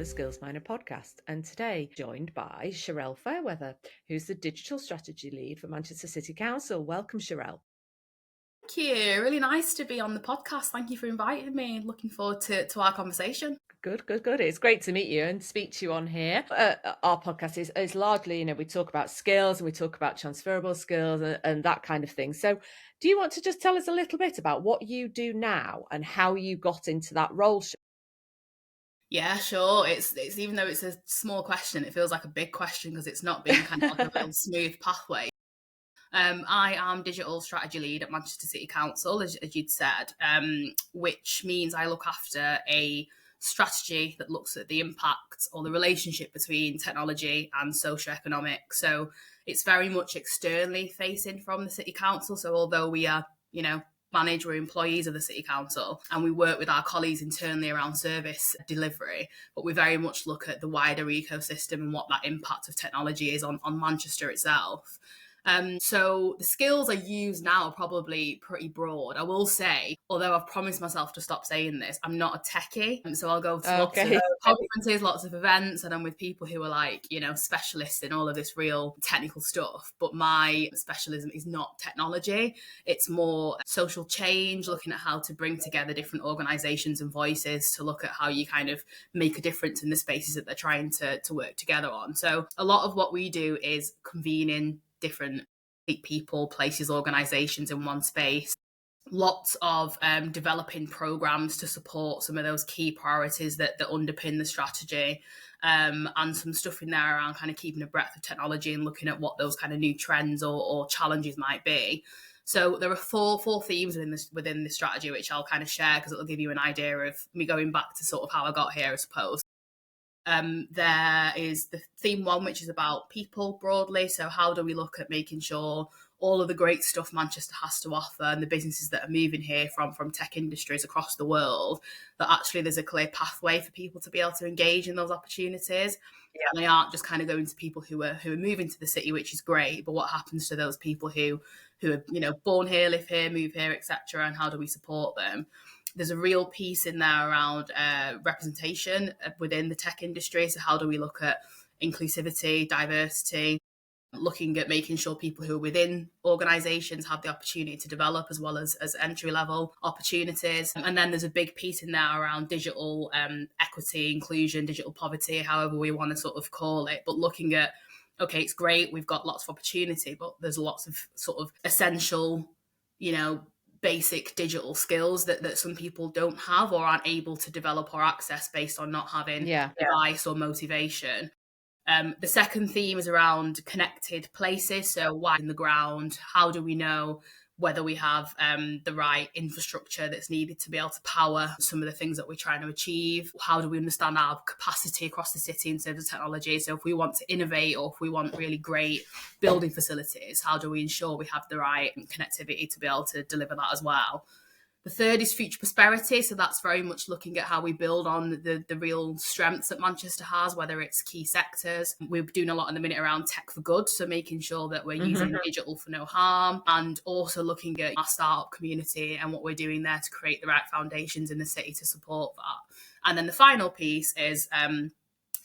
Skillsminer podcast, and today joined by Sherelle Fairweather, who's the Digital Strategy Lead for Manchester City Council. Welcome, Sherelle. Thank you. Really nice to be on the podcast. Thank you for inviting me. Looking forward to our conversation. Good. It's great to meet you and speak to you on here. Our podcast is largely, we talk about skills and we talk about transferable skills and that kind of thing. So do you want to just tell us a little bit about what you do now and how you got into that role? Yeah, sure. It's even though it's a small question, it feels like a big question because it's not been kind of like a real smooth pathway. I am Digital Strategy Lead at Manchester City Council, as you'd said, which means I look after a strategy that looks at the impact or the relationship between technology and socioeconomic. So it's very much externally facing from the City Council. So although we are, we're employees of the City Council and we work with our colleagues internally around service delivery, but we very much look at the wider ecosystem and what that impact of technology is on Manchester itself. So the skills I use now are probably pretty broad. I will say, although I've promised myself to stop saying this, I'm not a techie. And so I'll go to lots of conferences, lots of events, and I'm with people who are specialists in all of this real technical stuff. But my specialism is not technology. It's more social change, looking at how to bring together different organizations and voices to look at how you kind of make a difference in the spaces that they're trying to work together on. So a lot of what we do is convening different people, places, organizations in one space. Lots of developing programs to support some of those key priorities that underpin the strategy, and some stuff in there around kind of keeping a breadth of technology and looking at what those kind of new trends or challenges might be. So there are four themes within this strategy, which I'll kind of share because it'll give you an idea of me going back to sort of how I got here, I suppose. There is the theme one, which is about people broadly. So how do we look at making sure all of the great stuff Manchester has to offer and the businesses that are moving here from tech industries across the world, that actually there's a clear pathway for people to be able to engage in those opportunities. Yeah. And they aren't just kind of going to people who are moving to the city, which is great, but what happens to those people who are, born here, live here, move here, etc., and how do we support them? There's a real piece in there around representation within the tech industry. So how do we look at inclusivity, diversity, looking at making sure people who are within organisations have the opportunity to develop as well as entry-level opportunities. And then there's a big piece in there around digital equity, inclusion, digital poverty, however we want to sort of call it, but looking at, okay, it's great, we've got lots of opportunity, but there's lots of sort of essential, basic digital skills that some people don't have or aren't able to develop or access based on not having device or motivation. The second theme is around connected places. So why in the ground? How do we know whether we have the right infrastructure that's needed to be able to power some of the things that we're trying to achieve? How do we understand our capacity across the city in terms of technology? So if we want to innovate or if we want really great building facilities, how do we ensure we have the right connectivity to be able to deliver that as well? The third is future prosperity. So that's very much looking at how we build on the real strengths that Manchester has, whether it's key sectors. We're doing a lot in the minute around tech for good. So making sure that we're using digital for no harm, and also looking at our startup community and what we're doing there to create the right foundations in the city to support that. And then the final piece is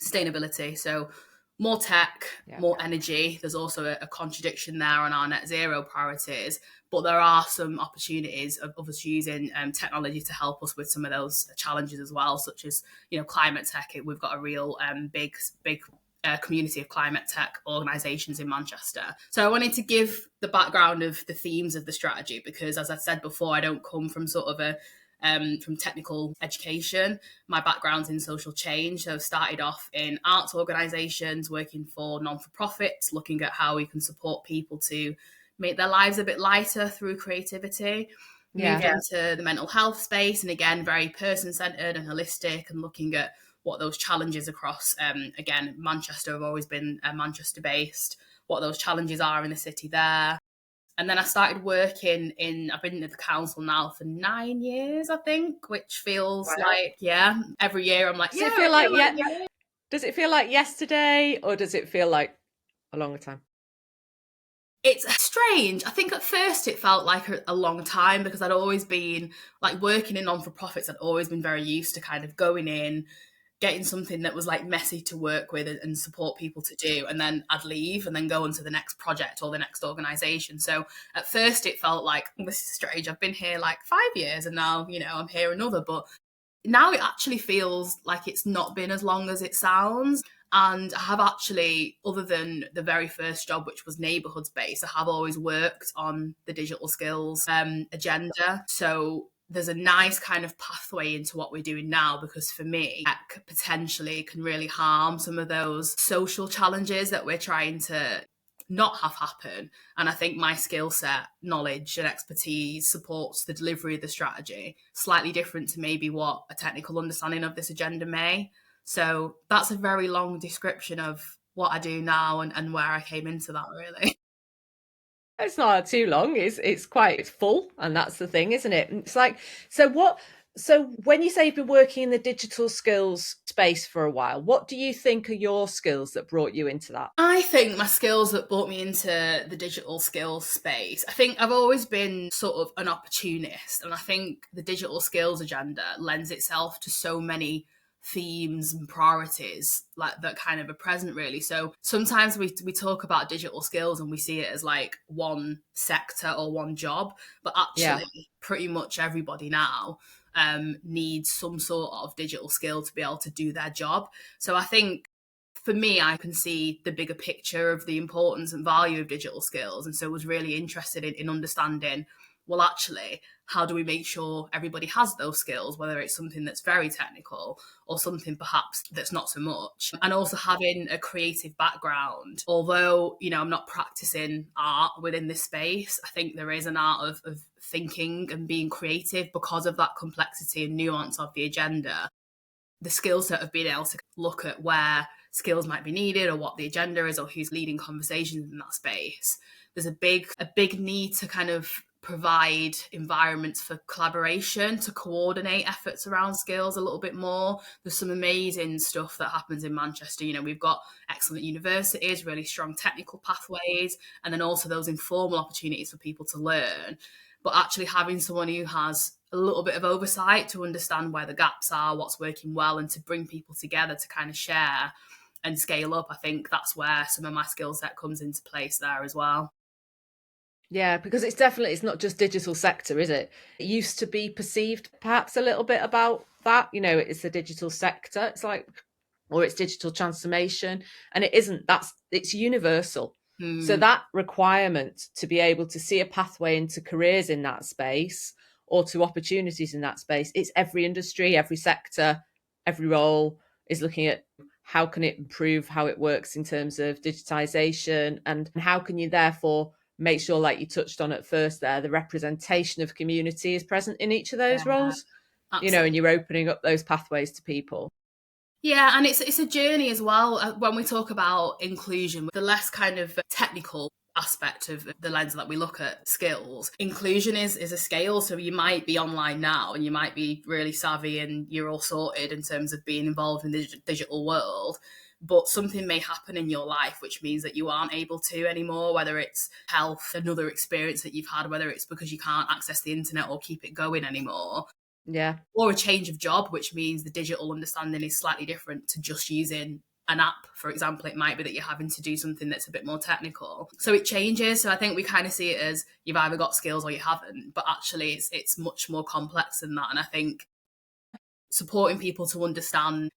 sustainability. So more tech, more energy. There's also a contradiction there on our net zero priorities, but there are some opportunities of us using technology to help us with some of those challenges as well, such as, climate tech. We've got a real big community of climate tech organisations in Manchester. So I wanted to give the background of the themes of the strategy because, as I said before, I don't come from sort of from technical education. My background's in social change. So I've started off in arts organisations, working for non-for-profits, looking at how we can support people to make their lives a bit lighter through creativity. Moved into the mental health space, and again, very person-centred and holistic, and looking at what those challenges across, again, Manchester have always been Manchester-based, what those challenges are in the city there. And then I started working I've been at the council now for 9 years, I think, which feels like, every year I'm like, does it feel like yesterday, or does it feel like a longer time? It's strange. I think at first it felt like a long time because I'd always been like working in non-for-profits. I'd always been very used to kind of going in, getting something that was like messy to work with and support people to do, and then I'd leave and then go on to the next project or the next organization. So at first it felt like, oh, this is strange, I've been here like 5 years and now, you know, I'm here another. But now it actually feels like it's not been as long as it sounds. And I have actually, other than the very first job, which was neighbourhoods based, I have always worked on the digital skills agenda. So there's a nice kind of pathway into what we're doing now, because for me, tech potentially can really harm some of those social challenges that we're trying to not have happen. And I think my skill set, knowledge, and expertise supports the delivery of the strategy, slightly different to maybe what a technical understanding of this agenda may. So that's a very long description of what I do now and where I came into that, really. It's not too long. It's quite full, and that's the thing, isn't it? It's like, so what? So when you say you've been working in the digital skills space for a while, what do you think are your skills that brought you into that? I think my skills that brought me into the digital skills space, I think I've always been sort of an opportunist. And I think the digital skills agenda lends itself to so many themes and priorities like that kind of are present, really. So sometimes we talk about digital skills and we see it as like one sector or one job, but Yeah. actually pretty much everybody now needs some sort of digital skill to be able to do their job. So I think for me, I can see the bigger picture of the importance and value of digital skills. And so was really interested in understanding, well, actually, how do we make sure everybody has those skills, whether it's something that's very technical or something perhaps that's not so much. And also having a creative background, although, you know, I'm not practicing art within this space, I think there is an art of thinking and being creative because of that complexity and nuance of the agenda. The skill set of being able to look at where skills might be needed or what the agenda is or who's leading conversations in that space. There's a big need to kind of provide environments for collaboration to coordinate efforts around skills a little bit more. There's some amazing stuff that happens in Manchester. You know, we've got excellent universities, really strong technical pathways, and then also those informal opportunities for people to learn. But actually having someone who has a little bit of oversight to understand where the gaps are, what's working well, and to bring people together to kind of share and scale up, I think that's where some of my skill set comes into place there as well. Yeah, because it's not just digital sector, is it? It used to be perceived perhaps a little bit about that, it's the digital sector. It's like, or it's digital transformation, and it isn't. It's universal. So Hmm. that requirement to be able to see a pathway into careers in that space or to opportunities in that space, it's every industry, every sector, every role is looking at how can it improve how it works in terms of digitization, and how can you therefore make sure, like you touched on at first there, the representation of community is present in each of those Yeah, roles, and absolutely. you're opening up those pathways to people. Yeah, and it's a journey as well. When we talk about inclusion, the less kind of technical aspect of the lens that we look at skills, inclusion is a scale. So you might be online now and you might be really savvy and you're all sorted in terms of being involved in the digital world. But something may happen in your life which means that you aren't able to anymore, whether it's health, another experience that you've had, whether it's because you can't access the internet or keep it going anymore, Yeah. or a change of job, which means the digital understanding is slightly different to just using an app. For example, it might be that you're having to do something that's a bit more technical. So it changes. So I think we kind of see it as you've either got skills or you haven't, but actually it's much more complex than that. And I think supporting people to understand,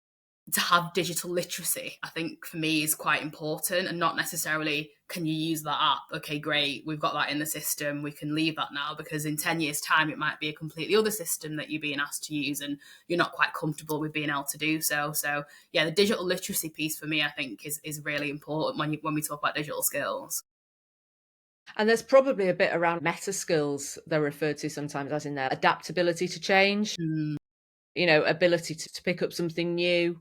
to have digital literacy, I think for me is quite important, and not necessarily can you use that app? Okay, great, we've got that in the system, we can leave that now, because in 10 years' time, it might be a completely other system that you're being asked to use and you're not quite comfortable with being able to do so. So yeah, the digital literacy piece for me, I think is really important when we talk about digital skills. And there's probably a bit around meta skills they're referred to sometimes as in their adaptability to change, Mm, ability to pick up something new,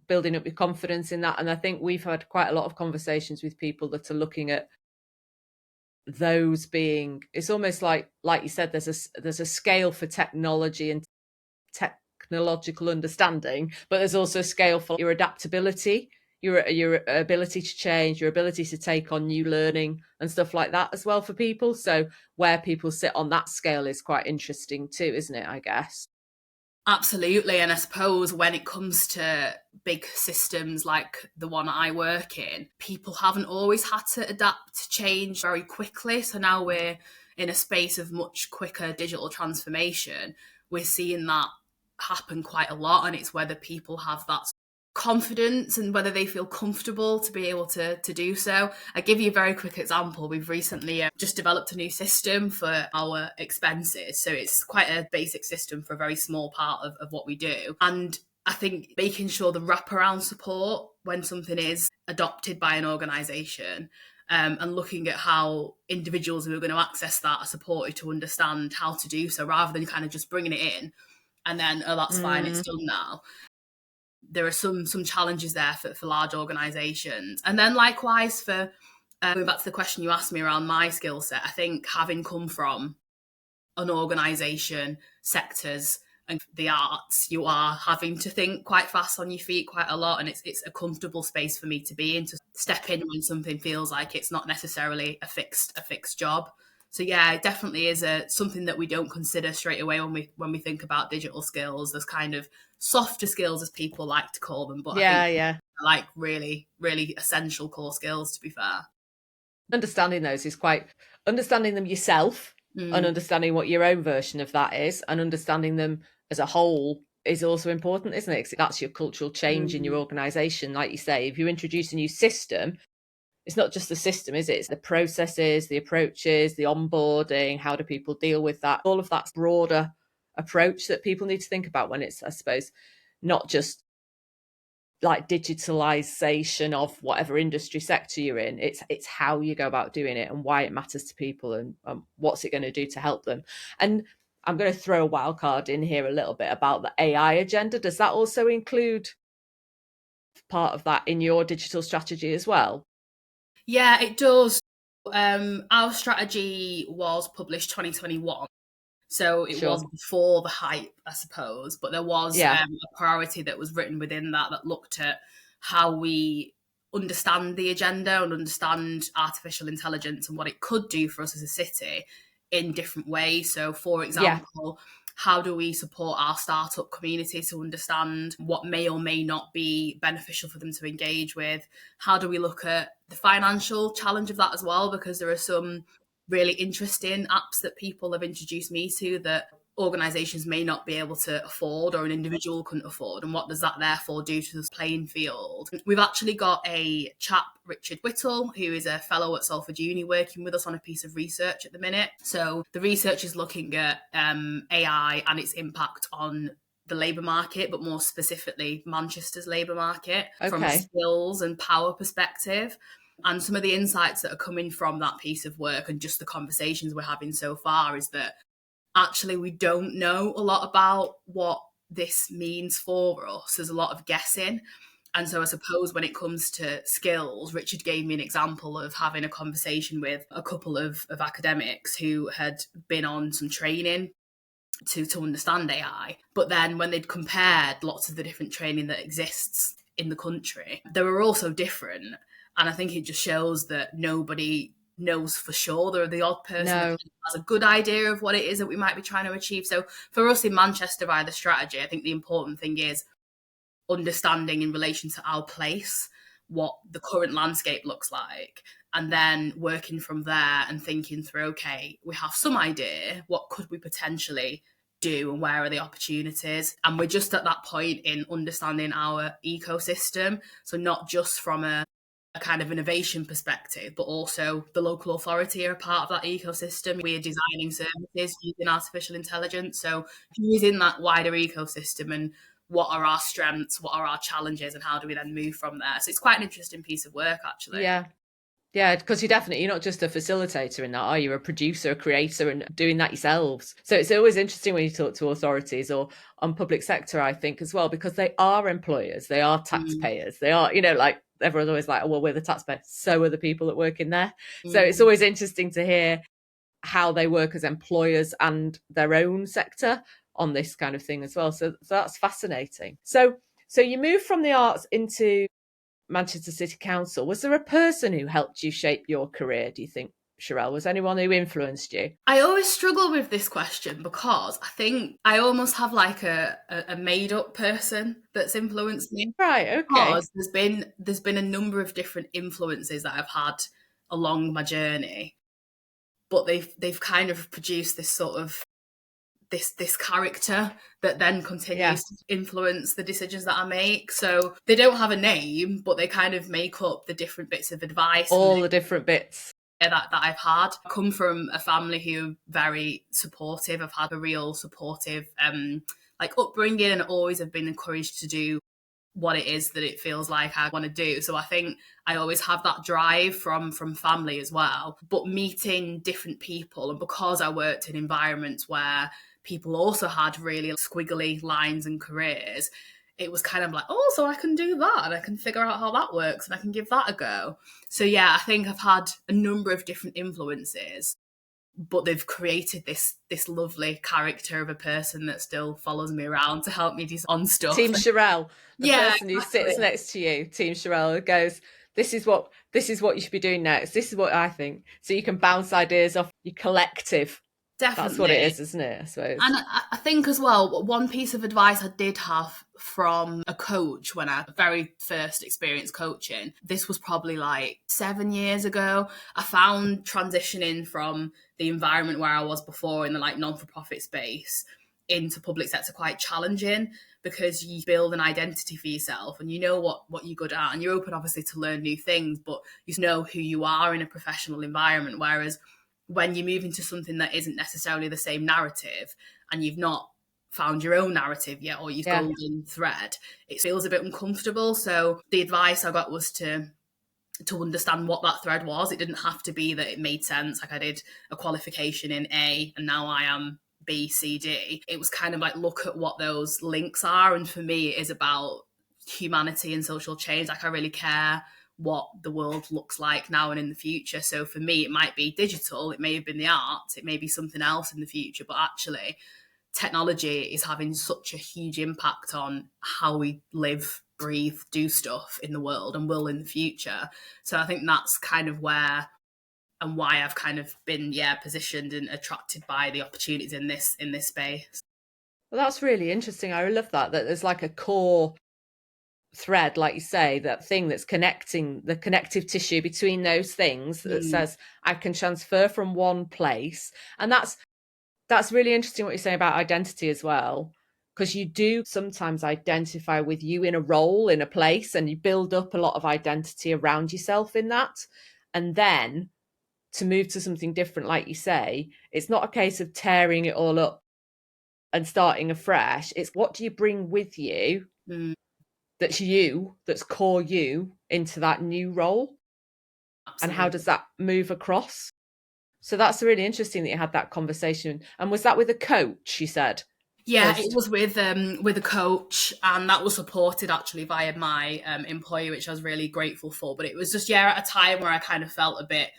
building up your confidence in that. And I think we've had quite a lot of conversations with people that are looking at those being, it's almost like you said, there's a scale for technology and technological understanding, but there's also a scale for your adaptability, your ability to change, your ability to take on new learning and stuff like that as well for people. So where people sit on that scale is quite interesting too, isn't it, I guess? Absolutely. And I suppose when it comes to big systems like the one I work in, people haven't always had to adapt to change very quickly. So now we're in a space of much quicker digital transformation. We're seeing that happen quite a lot. And it's whether people have that confidence and whether they feel comfortable to be able to do so. I give you a very quick example. We've recently just developed a new system for our expenses. So it's quite a basic system for a very small part of what we do. And I think making sure the wraparound support when something is adopted by an organisation, and looking at how individuals who are going to access that are supported to understand how to do so, rather than kind of just bringing it in and then, oh, that's fine, it's done now. There are some challenges there for large organisations. And then likewise for going back to the question you asked me around my skill set, I think having come from an organisation, sectors and the arts, you are having to think quite fast on your feet quite a lot, and it's a comfortable space for me to be in, to step in when something feels like it's not necessarily a fixed job. So yeah, it definitely is something that we don't consider straight away when we think about digital skills. There's kind of softer skills, as people like to call them, but I think Yeah. like really, really essential core skills, to be fair. Understanding those is quite understanding them yourself and Mm, understanding what your own version of that is and understanding them as a whole is also important, isn't it? 'Cause that's your cultural change in your mm. organization. Like you say, if you introduce a new system, it's not just the system, is it? It's the processes, the approaches, the onboarding, how do people deal with that? All of that broader approach that people need to think about when it's, I suppose, not just like digitalization of whatever industry sector you're in. It's how you go about doing it and why it matters to people and what's it going to do to help them. And I'm going to throw a wild card in here a little bit about the AI agenda. Does that also include part of that in your digital strategy as well? Yeah, it does. Our strategy was published 2021. So it was Sure. before the hype, I suppose, but there was Yeah. a priority that was written within that looked at how we understand the agenda and understand artificial intelligence and what it could do for us as a city in different ways. So, for Yeah. example, how do we support our startup community to understand what may or may not be beneficial for them to engage with? How do we look at the financial challenge of that as well? Because there are some really interesting apps that people have introduced me to that organizations may not be able to afford or an individual couldn't afford, and what does that therefore do to the playing field? We've actually got a chap, Richard Whittle, who is a fellow at Salford Uni, working with us on a piece of research at the minute. So the research is looking at AI and its impact on the labour market, but more specifically Manchester's labour market from a Okay. skills and power perspective. And some of the insights that are coming from that piece of work and just the conversations we're having so far is that actually we don't know a lot about what this means for us. There's a lot of guessing. And so I suppose when it comes to skills, Richard gave me an example of having a conversation with a couple of academics who had been on some training to understand AI. But then when they'd compared lots of the different training that exists in the country, they were all so different. And I think it just shows that nobody knows for sure. They're the odd person that No. has a good idea of what it is that we might be trying to achieve. So for us in Manchester, via the strategy, I think the important thing is understanding in relation to our place what the current landscape looks like, and then working from there and thinking through, okay, we have some idea, what could we potentially do and where are the opportunities? And we're just at that point in understanding our ecosystem, so not just from a kind of innovation perspective, but also the local authority are a part of that ecosystem. We are designing services using artificial intelligence, so who's in that wider ecosystem and what are our strengths, what are our challenges, and how do we then move from there? So it's quite an interesting piece of work, actually. Yeah. Yeah, because you're not just a facilitator in that, are you? A producer, a creator, and doing that yourselves. So it's always interesting when you talk to authorities or on public sector, I think, as well, because they are employers, they are Mm, taxpayers, they are, like everyone's always like, oh, well, we're the taxpayers. So are the people that work in there. So it's mm. always interesting to hear how they work as employers and their own sector on this kind of thing as well. So that's fascinating. So you move from the arts into Manchester City Council. Was there a person who helped you shape your career, do you think? Sherelle? Was anyone who influenced you? I always struggle with this question because I think I almost have like a made up person that's influenced me. Right, okay. Because there's been a number of different influences that I've had along my journey, but they've kind of produced this sort of this character that then Yeah, continues to influence the decisions that I make. So they don't have a name, but they kind of make up the different bits of advice and all the different bits. that I've had. I come from a family who are very supportive. I've had a real supportive like upbringing and always have been encouraged to do what it is that it feels like I want to do. So I think I always have that drive from family as well. But meeting different people, and because I worked in environments where people also had really squiggly lines and careers, it was kind of like, oh, so I can do that and I can figure out how that works and I can give that a go. So yeah, I think I've had a number of different influences, but they've created this lovely character of a person that still follows me around to help me on stuff. Team Sherelle, the Yeah, person who sits exactly. next to you, Team Sherelle, goes, this is what you should be doing next. This is what I think. So you can bounce ideas off your collective. That's what it Definitely. is, isn't it? I suppose. And I think as well, one piece of advice I did have from a coach when I very first experienced coaching, this was probably like 7 years ago. I found transitioning from the environment where I was before in the like non-for-profit space into public sector quite challenging because you build an identity for yourself and you know what you're good at and you're open obviously to learn new things, but you know who you are in a professional environment. Whereas when you move into something that isn't necessarily the same narrative and you've not found your own narrative yet or your Yeah. golden thread, it feels a bit uncomfortable. So the advice I got was to understand what that thread was. It didn't have to be that it made sense. Like I did a qualification in A and now I am B, C, D. It was kind of like look at what those links are. And for me, it is about humanity and social change. Like I really care what the world looks like now and in the future. So for me, it might be digital, it may have been the arts, it may be something else in the future, but actually technology is having such a huge impact on how we live, breathe, do stuff in the world and will in the future. So I think that's kind of where and why I've kind of been positioned and attracted by the opportunities in this space. Well, that's really interesting. I love that there's like a core thread, like you say, that thing that's connecting the connective tissue between those things that says I can transfer from one place. And that's really interesting what you're saying about identity as well, because you do sometimes identify with you in a role, in a place, and you build up a lot of identity around yourself in that. And then to move to something different, like you say, it's not a case of tearing it all up and starting afresh. It's what do you bring with you Mm, that's core you into that new role, and how absolutely. does that move across? So that's really interesting that you had that conversation. And was that with a coach, you said? Yeah, it First. was with a coach, and that was supported actually via my employer, which I was really grateful for. But it was just at a time where I kind of felt a bit,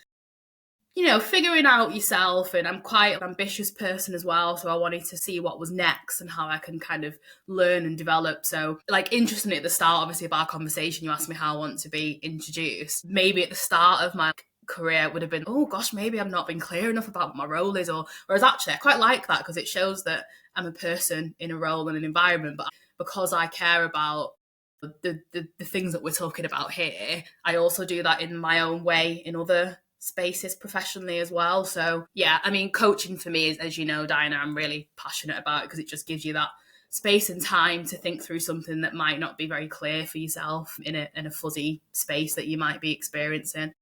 figuring out yourself, and I'm quite an ambitious person as well, so I wanted to see what was next and how I can kind of learn and develop. So, like, interestingly, at the start, obviously, of our conversation, you asked me how I want to be introduced. Maybe at the start of my career it would have been, oh gosh, maybe I've not been clear enough about what my role is, or whereas actually I quite like that because it shows that I'm a person in a role and an environment. But because I care about the things that we're talking about here, I also do that in my own way in other spaces professionally as well. So yeah, I mean, coaching for me is, as you know, Dinah, I'm really passionate about it because it just gives you that space and time to think through something that might not be very clear for yourself in a fuzzy space that you might be experiencing.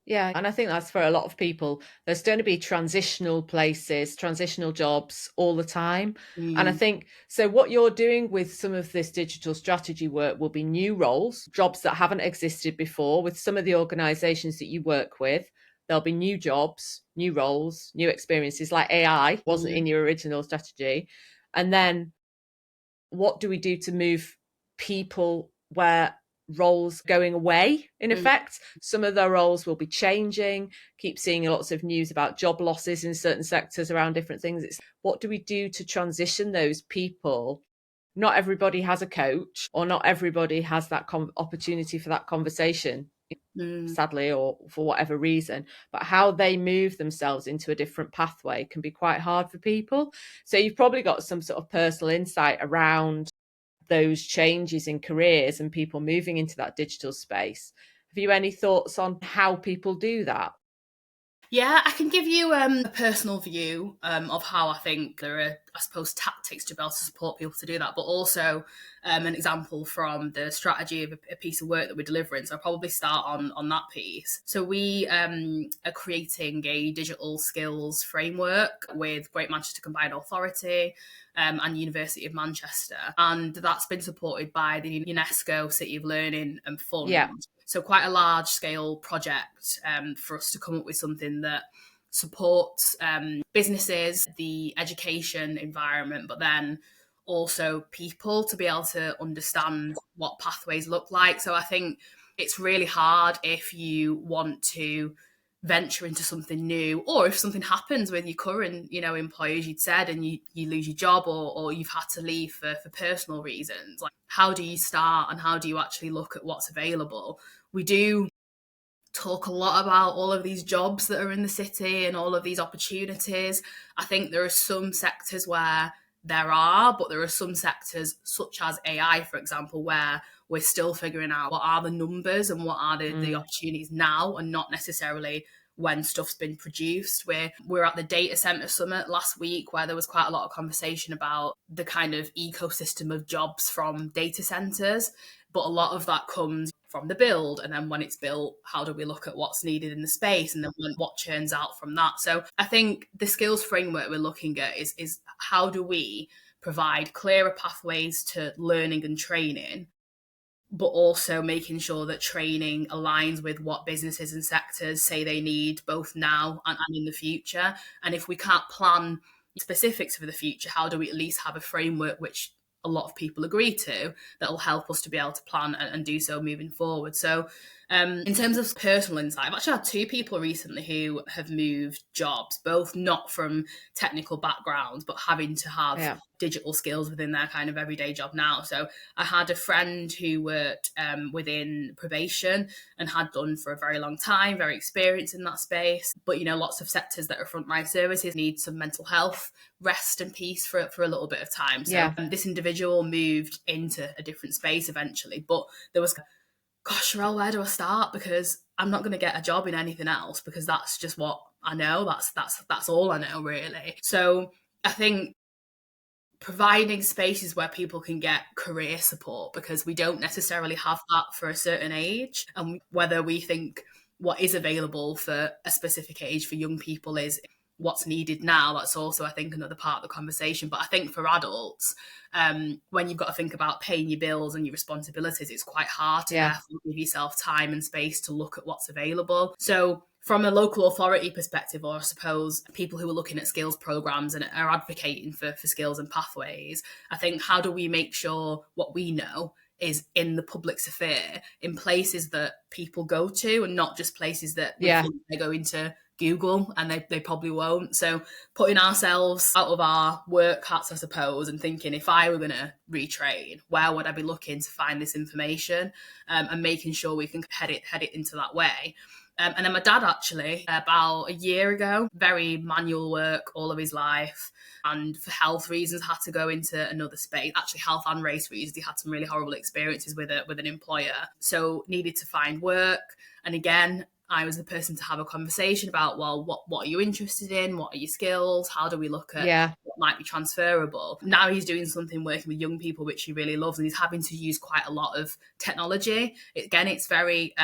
Yeah, and I think that's for a lot of people. There's going to be transitional places, transitional jobs all the time. And I Mm, think so what you're doing with some of this digital strategy work will be new roles, jobs that haven't existed before with some of the organizations that you work with. There'll be new jobs, new roles, new experiences like AI wasn't mm, in your original strategy. And then what do we do to move people where roles going away in mm. effect? Some of their roles will be changing. Keep seeing lots of news about job losses in certain sectors around different things. It's what do we do to transition those people? Not everybody has a coach, or not everybody has that opportunity for that conversation. sadly, or for whatever reason, but how they move themselves into a different pathway can be quite hard for people. So you've probably got some sort of personal insight around those changes in careers and people moving into that digital space. Have you any thoughts on how people do that? Yeah, I can give you a personal view of how I think there are, I suppose, tactics to be able to support people to do that, but also an example from the strategy of a piece of work that we're delivering. So I'll probably start on that piece. So we are creating a digital skills framework with Great Manchester Combined Authority and University of Manchester. And that's been supported by the UNESCO City of Learning and Fund. Yeah. So quite a large scale project for us to come up with something that supports businesses, the education environment, but then also people to be able to understand what pathways look like. So I think it's really hard if you want to venture into something new, or if something happens with your current employers, you'd said, and you lose your job, or you've had to leave for personal reasons. Like, how do you start and how do you actually look at what's available? We do talk a lot about all of these jobs that are in the city and all of these opportunities. I think there are some sectors where there are, but there are some sectors, such as AI, for example, where we're still figuring out what are the numbers and what are the opportunities now, and not necessarily when stuff's been produced. We're at the data center summit last week, where there was quite a lot of conversation about the kind of ecosystem of jobs from data centers, but a lot of that comes from the build, and then when it's built, how do we look at what's needed in the space, and then what churns out from that. So I think the skills framework we're looking at is how do we provide clearer pathways to learning and training, but also making sure that training aligns with what businesses and sectors say they need, both now and in the future. And if we can't plan specifics for the future, how do we at least have a framework which a lot of people agree to, that will help us to be able to plan and do so moving forward? So in terms of personal insight, I've actually had two people recently who have moved jobs, both not from technical backgrounds, but having to have digital skills within their kind of everyday job now. So I had a friend who worked within probation and had done for a very long time, very experienced in that space. But, lots of sectors that are frontline services need some mental health rest and peace for a little bit of time. So this individual moved into a different space eventually, but there was, gosh, Sherelle, where do I start? Because I'm not going to get a job in anything else, because that's just what I know. That's all I know, really. So I think providing spaces where people can get career support, because we don't necessarily have that for a certain age, and whether we think what is available for a specific age for young people is what's needed now, that's also, I think, another part of the conversation. But I think for adults, when you've got to think about paying your bills and your responsibilities, it's quite hard to therefore give yourself time and space to look at what's available. So from a local authority perspective, or I suppose people who are looking at skills programs and are advocating for skills and pathways, I think, how do we make sure what we know is in the public sphere, in places that people go to, and not just places that we think they're going to Google, and they probably won't. So putting ourselves out of our work hats, I suppose, and thinking, if I were going to retrain, where would I be looking to find this information, and making sure we can head it into that way. And then my dad, actually, about a year ago, very manual work all of his life, and for health reasons had to go into another space. Actually, health and race reasons. He had some really horrible experiences with an employer, so needed to find work. And again, I was the person to have a conversation about, well, what are you interested in? What are your skills? How do we look at what might be transferable? Now he's doing something working with young people, which he really loves, and he's having to use quite a lot of technology. Again, it's very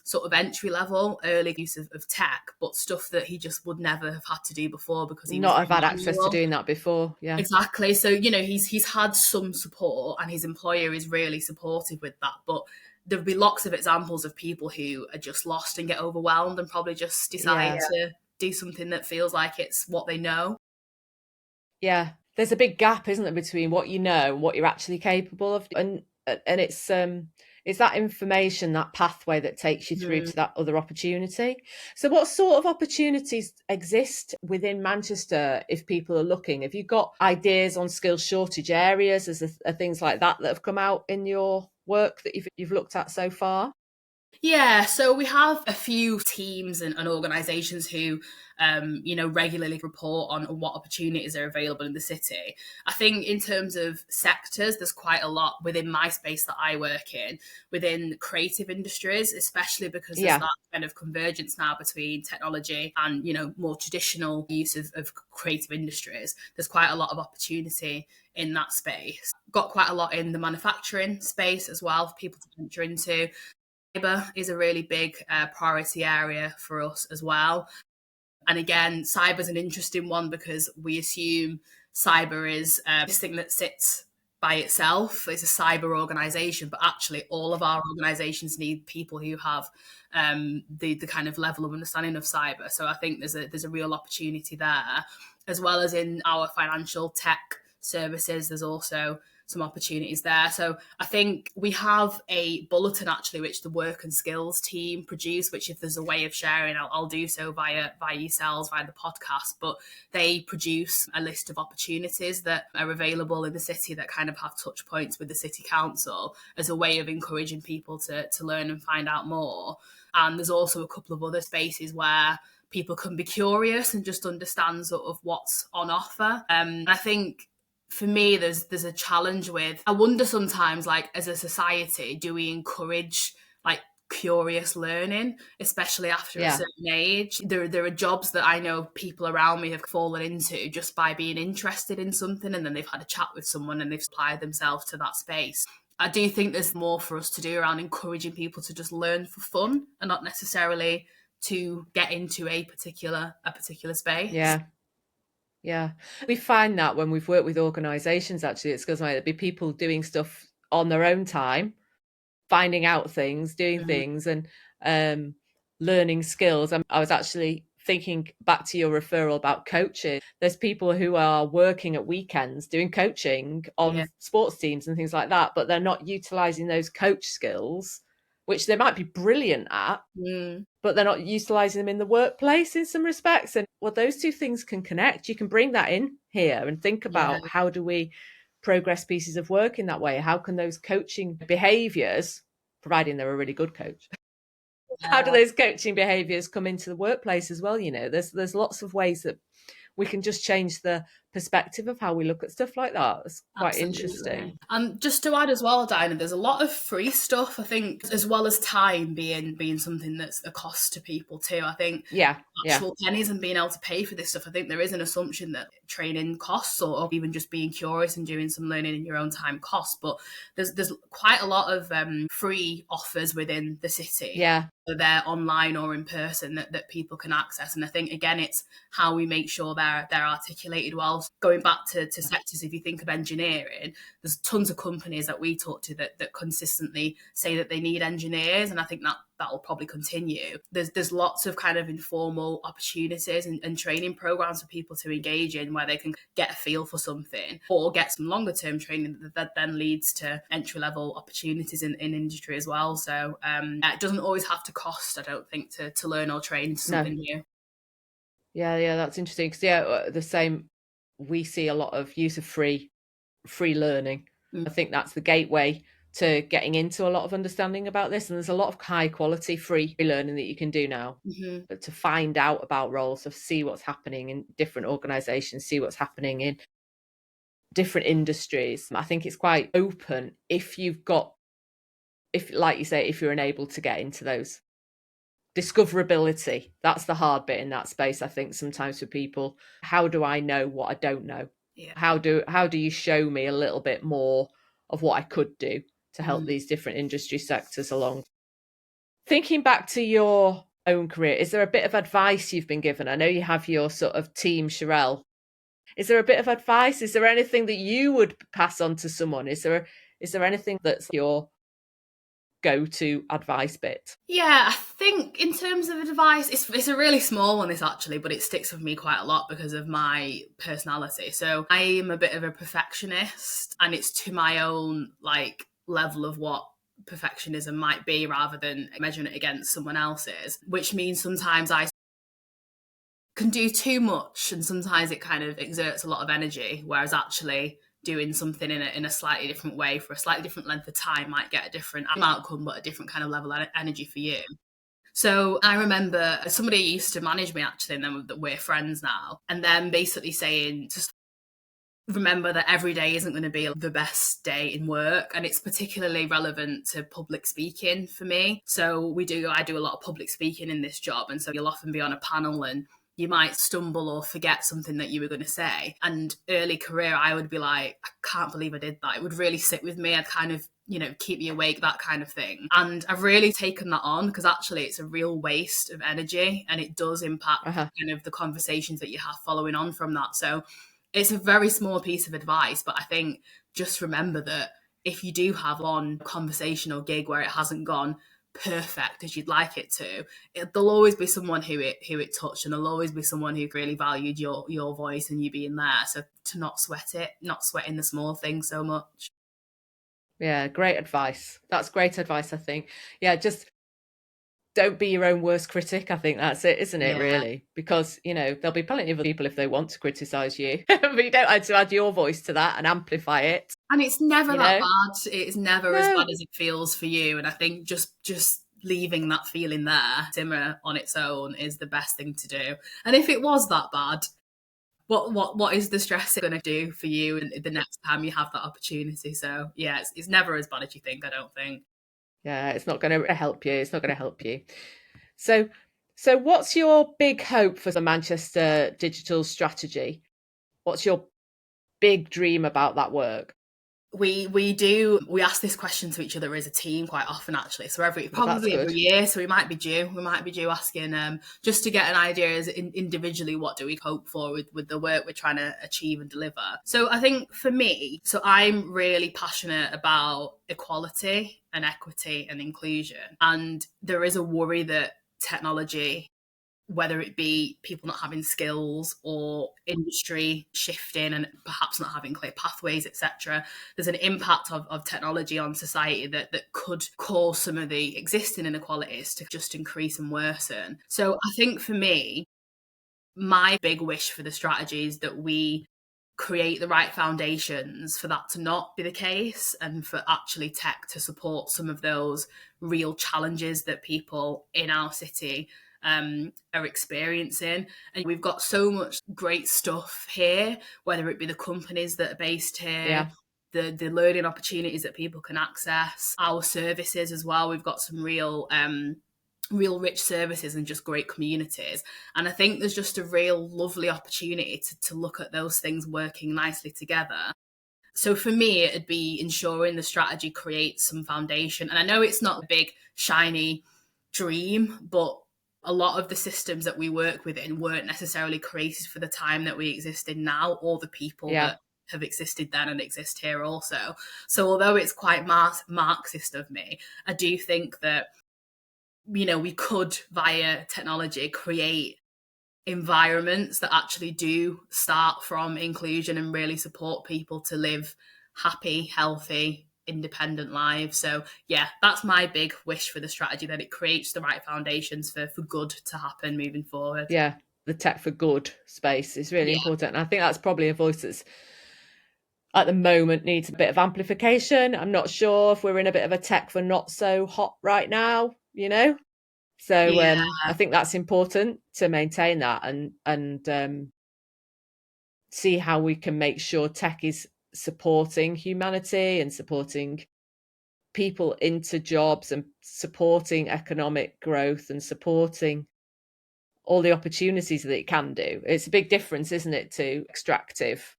sort of entry level, early use of tech, but stuff that he just would never have had to do before, because he not have had access to doing that before. Yeah, exactly. So he's had some support, and his employer is really supportive with that, but there'll be lots of examples of people who are just lost and get overwhelmed and probably just decide to do something that feels like it's what they know. Yeah, there's a big gap, isn't there, between what you know and what you're actually capable of, and it's that information, that pathway that takes you through to that other opportunity. So what sort of opportunities exist within Manchester if people are looking? Have you got ideas on skills shortage areas? Are things like that have come out in your work that you've looked at so far? Yeah, so we have a few teams and organisations who, regularly report on what opportunities are available in the city. I think in terms of sectors, there's quite a lot within my space that I work in, within creative industries, especially because there's Yeah, that kind of convergence now between technology and, more traditional use of creative industries. There's quite a lot of opportunity in that space. Got quite a lot in the manufacturing space as well for people to venture into. Cyber is a really big priority area for us as well. And again, cyber is an interesting one because we assume cyber is this thing that sits by itself. It's a cyber organization, but actually, all of our organizations need people who have the kind of level of understanding of cyber. So I think there's a real opportunity there, as well as in our financial tech services. There's also some opportunities there. So I think we have a bulletin actually, which the work and skills team produce, which if there's a way of sharing, I'll do so via yourselves, via the podcast. But they produce a list of opportunities that are available in the city that kind of have touch points with the city council as a way of encouraging people to learn and find out more. And there's also a couple of other spaces where people can be curious and just understand sort of what's on offer. I think for me, there's a challenge with. I wonder sometimes, like as a society, do we encourage like curious learning, especially after a yeah. certain age? There are jobs that I know people around me have fallen into just by being interested in something, and then they've had a chat with someone and they've applied themselves to that space. I do think there's more for us to do around encouraging people to just learn for fun and not necessarily to get into a particular space. Yeah. Yeah. We find that when we've worked with organisations, actually, it's because there'd be people doing stuff on their own time, finding out things, doing Mm, things, and um, learning skills. I was actually thinking back to your referral about coaching. There's people who are working at weekends doing coaching yeah. on sports teams and things like that, but they're not utilising those coach skills, which they might be brilliant at, Mm, but they're not utilizing them in the workplace in some respects. And well, those two things can connect. You can bring that in here and think yeah. about how do we progress pieces of work in that way? How can those coaching behaviors, providing they're a really good coach, how do Yeah. those coaching behaviors come into the workplace as well? There's lots of ways that we can just change the perspective of how we look at stuff like that. It's quite interesting. Absolutely. And just to add as well, Dinah, there's a lot of free stuff, I think, as well as time being something that's a cost to people too. I think Yeah, yeah, actual pennies and being able to pay for this stuff, I think there is an assumption that training costs or even just being curious and doing some learning in your own time costs. But there's quite a lot of free offers within the city. yeah, Whether they're online or in person that people can access. And I think again it's how we make sure they're articulated well. Going back to sectors, if you think of engineering, there's tons of companies that we talk to that consistently say that they need engineers, and I think that will probably continue. There's lots of kind of informal opportunities and training programs for people to engage in where they can get a feel for something or get some longer term training that then leads to entry level opportunities in industry as well. So it doesn't always have to cost, I don't think, to learn or train into no, something new. yeah, yeah, that's interesting because yeah, the same. We see a lot of use of free learning. Mm. I think that's the gateway to getting into a lot of understanding about this. And there's a lot of high quality free learning that you can do now. Mm-hmm. But to find out about roles, to see what's happening in different organizations, see what's happening in different industries. I think it's quite open if you've got, if like you say, if you're enabled to get into those. Discoverability, that's the hard bit in that space, I think, sometimes for people. How do I know what I don't know? Yeah. How do you show me a little bit more of what I could do to help Mm. these different industry sectors along? Thinking back to your own career, is there a bit of advice you've been given? I know you have your sort of team, Sherelle. Is there a bit of advice? Is there anything that you would pass on to someone? Is there anything that's your go-to advice bit? Yeah, I think in terms of advice, it's a really small one, this actually, but it sticks with me quite a lot because of my personality. So I am a bit of a perfectionist, and it's to my own like level of what perfectionism might be rather than measuring it against someone else's, which means sometimes I can do too much and sometimes it kind of exerts a lot of energy, whereas actually doing something in a slightly different way for a slightly different length of time might get a different outcome, but a different kind of level of energy for you. So I remember somebody used to manage me actually, and then we're friends now, and then basically saying, just remember that every day isn't going to be the best day in work, and it's particularly relevant to public speaking for me. So I do a lot of public speaking in this job, and so you'll often be on a panel and you might stumble or forget something that you were going to say. And early career, I would be like, I can't believe I did that. It would really sit with me. I'd kind of, keep me awake, that kind of thing. And I've really taken that on, because actually it's a real waste of energy, and it does impact kind of the conversations that you have following on from that. So it's a very small piece of advice, but I think just remember that if you do have one conversation or gig where it hasn't gone perfect as you'd like it to, there'll always be someone who it touched, and there'll always be someone who really valued your voice and you being there. So to not sweating the small things so much. Yeah, great advice. That's great advice, I think. Yeah, just don't be your own worst critic. I think that's it, isn't it, really? Because, there'll be plenty of other people if they want to criticise you, but you don't have to add your voice to that and amplify it. And it's never that bad. It's never as bad as it feels for you. And I think just leaving that feeling there, simmer on its own, is the best thing to do. And if it was that bad, what is the stress going to do for you the next time you have that opportunity? So yeah, it's never as bad as you think, I don't think. Yeah, it's not going to help you. It's not going to help you. So what's your big hope for the Manchester digital strategy? What's your big dream about that work? We ask this question to each other as a team quite often, actually. So every year. So we might be due asking just to get an idea as individually, what do we hope for with the work we're trying to achieve and deliver. So I think for me, so I'm really passionate about equality and equity and inclusion. And there is a worry that technology, whether it be people not having skills or industry shifting and perhaps not having clear pathways, etc., there's an impact of technology on society that could cause some of the existing inequalities to just increase and worsen. So I think for me, my big wish for the strategy is that we create the right foundations for that to not be the case, and for actually tech to support some of those real challenges that people in our city are experiencing. And we've got so much great stuff here, whether it be the companies that are based here, the learning opportunities that people can access, our services as well. We've got some real rich services and just great communities. And I think there's just a real lovely opportunity to look at those things working nicely together. So for me, it'd be ensuring the strategy creates some foundation. And I know it's not a big, shiny dream, but a lot of the systems that we work within weren't necessarily created for the time that we exist in now, or the people that have existed then and exist here also. So although it's quite Marxist of me, I do think that, we could, via technology, create environments that actually do start from inclusion and really support people to live happy, healthy, independent lives. So yeah, that's my big wish for the strategy, that it creates the right foundations for good to happen moving forward. Yeah, the tech for good space is really important. And I think that's probably a voice that's at the moment needs a bit of amplification. I'm not sure if we're in a bit of a tech for not so hot right now, So I think that's important to maintain that and see how we can make sure tech is supporting humanity and supporting people into jobs and supporting economic growth and supporting all the opportunities that it can do. It's a big difference, isn't it, to extractive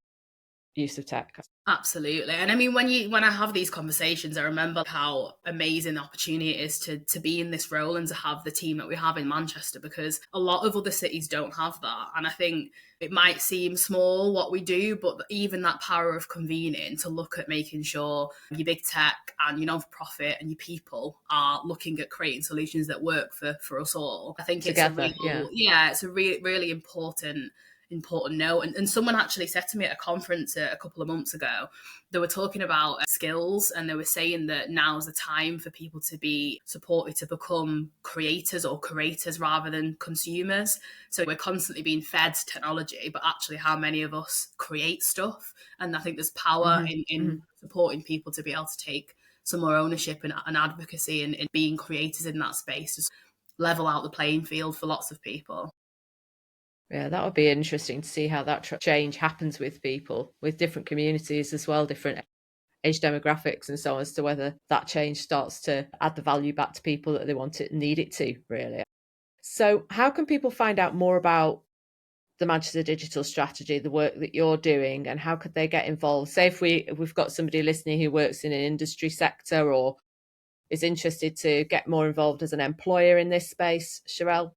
use of tech? Absolutely. And I mean, when I have these conversations, I remember how amazing the opportunity it is to be in this role and to have the team that we have in Manchester, because a lot of other cities don't have that. And I think it might seem small what we do, but even that power of convening to look at making sure your big tech and your non-profit and your people are looking at creating solutions that work for us all. I think it's a really important important note. And someone actually said to me at a conference a couple of months ago, they were talking about skills, and they were saying that now's the time for people to be supported to become creators or curators rather than consumers. So we're constantly being fed technology, but actually how many of us create stuff? And I think there's power in supporting people to be able to take some more ownership and advocacy and being creators in that space, just level out the playing field for lots of people. Yeah, that would be interesting to see how that change happens with people, with different communities as well, different age demographics and so on, as to whether that change starts to add the value back to people that they want it, need it to, really. So how can people find out more about the Manchester Digital Strategy, the work that you're doing, and how could they get involved? Say if we've got somebody listening who works in an industry sector or is interested to get more involved as an employer in this space, Sherelle?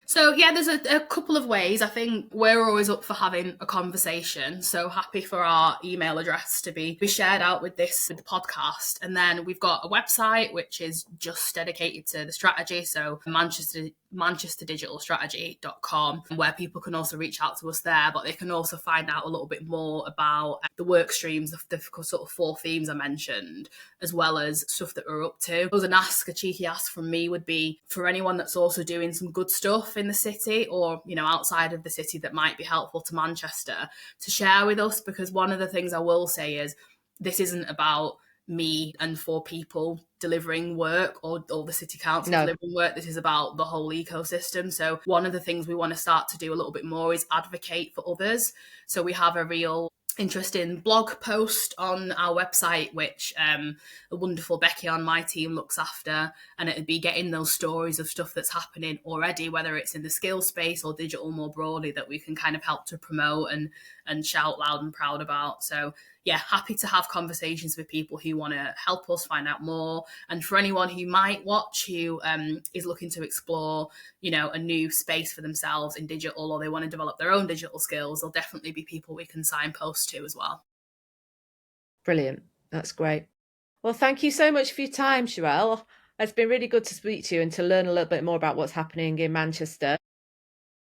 So yeah, there's a couple of ways. I think we're always up for having a conversation. So happy for our email address to be shared out with the podcast. And then we've got a website which is just dedicated to the strategy. So manchesterdigitalstrategy.com, where people can also reach out to us there, but they can also find out a little bit more about the work streams, the sort of 4 themes I mentioned, as well as stuff that we're up to. A cheeky ask from me would be for anyone that's also doing some good stuff in the city or, outside of the city that might be helpful to Manchester, to share with us, because one of the things I will say is this isn't about me and 4 people delivering work or the city council delivering work. This is about the whole ecosystem. So one of the things we want to start to do a little bit more is advocate for others. So we have a real interesting blog post on our website, which a wonderful Becky on my team looks after, and it'd be getting those stories of stuff that's happening already, whether it's in the skills space or digital more broadly, that we can kind of help to promote and shout loud and proud about. So yeah, happy to have conversations with people who want to help us find out more. And for anyone who might watch who is looking to explore, a new space for themselves in digital, or they want to develop their own digital skills, there'll definitely be people we can signpost to as well. Brilliant. That's great. Well, thank you so much for your time, Sherelle. It's been really good to speak to you and to learn a little bit more about what's happening in Manchester.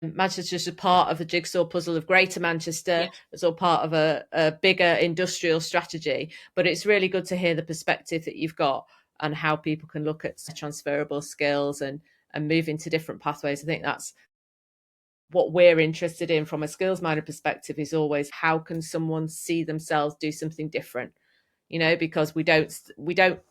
Manchester's a part of the jigsaw puzzle of Greater Manchester. It's all part of a bigger industrial strategy. But it's really good to hear the perspective that you've got and how people can look at transferable skills and move into different pathways. I think that's what we're interested in from a Skillsminer perspective, is always how can someone see themselves do something different? Because we don't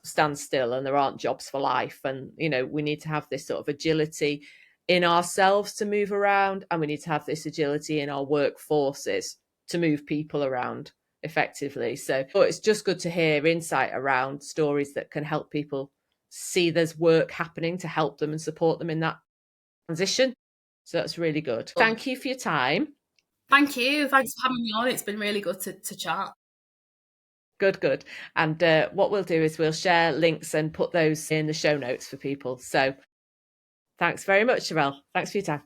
stand still and there aren't jobs for life. And, we need to have this sort of agility in ourselves to move around, and we need to have this agility in our workforces to move people around effectively. So it's just good to hear insight around stories that can help people see there's work happening to help them and support them in that transition. So that's really good. Thank you for your time. Thank you. Thanks for having me on. It's been really good to chat. Good. And what we'll do is we'll share links and put those in the show notes for people. So thanks very much, Sherelle. Thanks for your time.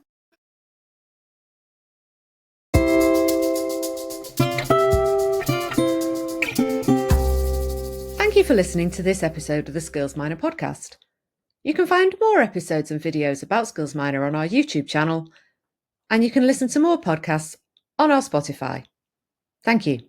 Thank you for listening to this episode of the Skillsminer podcast. You can find more episodes and videos about Skillsminer on our YouTube channel, and you can listen to more podcasts on our Spotify. Thank you.